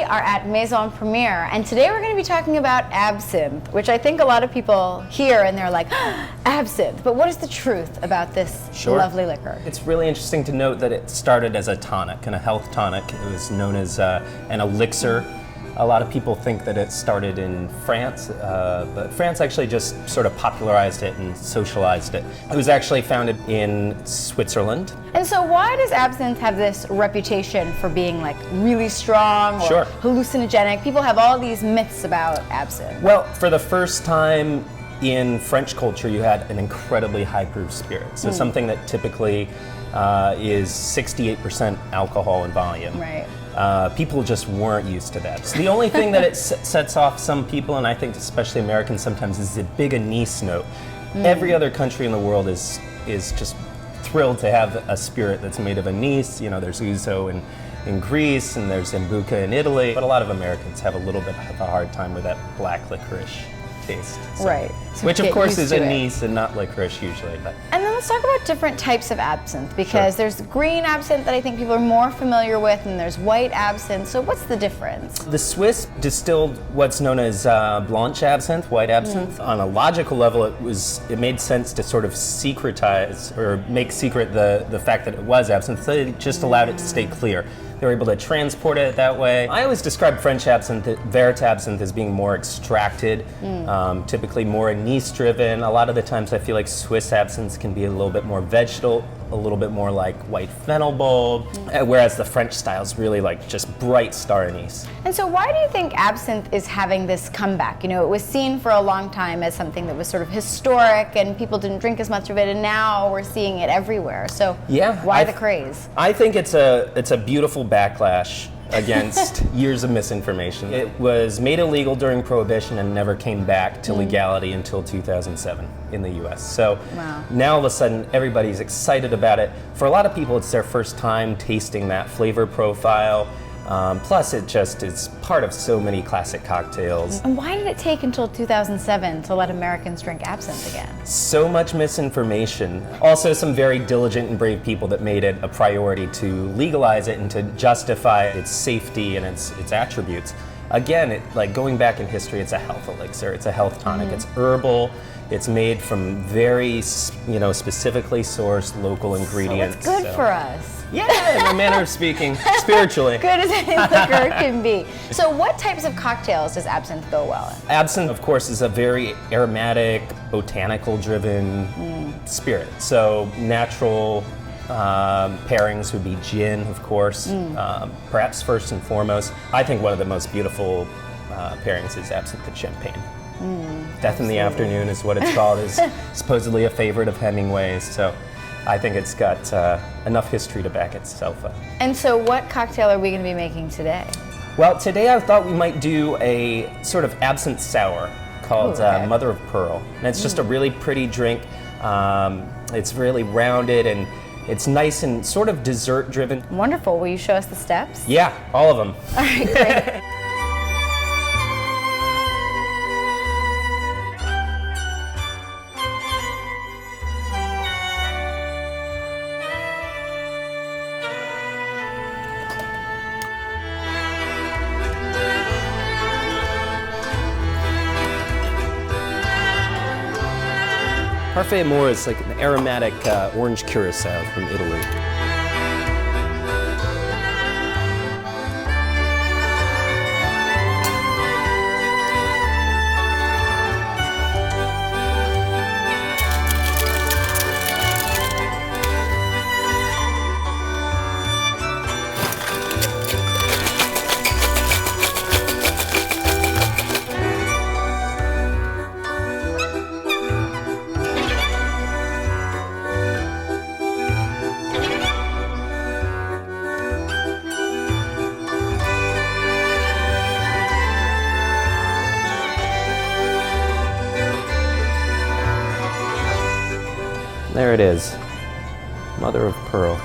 are at Maison Premiere, and today we're going to be talking about absinthe, which I think a lot of people hear and they're like, absinthe, but what is the truth about this lovely liquor? It's really interesting to note that it started as a tonic, and a health tonic. It was known as an elixir. A lot of people think that it started in France, but France actually just sort of popularized it and socialized it. It was actually founded in Switzerland. And so why does absinthe have this reputation for being like really strong or hallucinogenic? People have all these myths about absinthe. Well, for the first time in French culture, you had an incredibly high proof spirit. So something that typically is 68% alcohol in volume. Right. People just weren't used to that. So the only thing that it sets off some people, and I think especially Americans sometimes, is the big anise note. Every other country in the world is just thrilled to have a spirit that's made of anise. You know, there's ouzo in Greece, and there's sambuca in Italy, but a lot of Americans have a little bit of a hard time with that black licorice taste. So, right. So which of course is anise and not licorice usually. But. And then let's talk about different types of absinthe, because there's green absinthe that I think people are more familiar with, and there's white absinthe. So what's the difference? The Swiss distilled what's known as blanche absinthe, white absinthe. On a logical level, it made sense to sort of secretize or make secret the fact that it was absinthe, so it just allowed it to stay clear. They were able to transport it that way. I always describe French absinthe, vert absinthe, as being more extracted, typically more anise-driven. A lot of the times I feel like Swiss absinthes can be a little bit more vegetal, a little bit more like white fennel bulb, whereas the French style is really like just bright star anise. And so why do you think absinthe is having this comeback? You know, it was seen for a long time as something that was sort of historic and people didn't drink as much of it, and now we're seeing it everywhere. So why the craze? I think it's a beautiful backlash against years of misinformation. It was made illegal during Prohibition and never came back to legality until 2007 in the US. So now all of a sudden everybody's excited about it. For a lot of people, it's their first time tasting that flavor profile. Plus it just is part of so many classic cocktails. And why did it take until 2007 to let Americans drink absinthe again? So much misinformation. Also some very diligent and brave people that made it a priority to legalize it and to justify its safety and its attributes. Again, like going back in history, it's a health elixir, it's a health tonic, it's herbal, it's made from very, specifically sourced local ingredients. So it's good for us. Yeah, in a manner of speaking, spiritually. Good as any liquor can be. So what types of cocktails does absinthe go well in? Absinthe, of course, is a very aromatic, botanical-driven spirit. So natural pairings would be gin, of course, perhaps first and foremost. I think one of the most beautiful pairings is absinthe and champagne. Death in the Afternoon is what it's called, is supposedly a favorite of Hemingway's. So I think it's got enough history to back itself up. And so what cocktail are we going to be making today? Well, today I thought we might do a sort of absinthe sour called Mother of Pearl. And it's just a really pretty drink. It's really rounded and it's nice and sort of dessert driven. Wonderful. Will you show us the steps? Yeah, all of them. All right, great. Parfait amour is like an aromatic orange curacao from Italy. There it is, Mother of Pearl.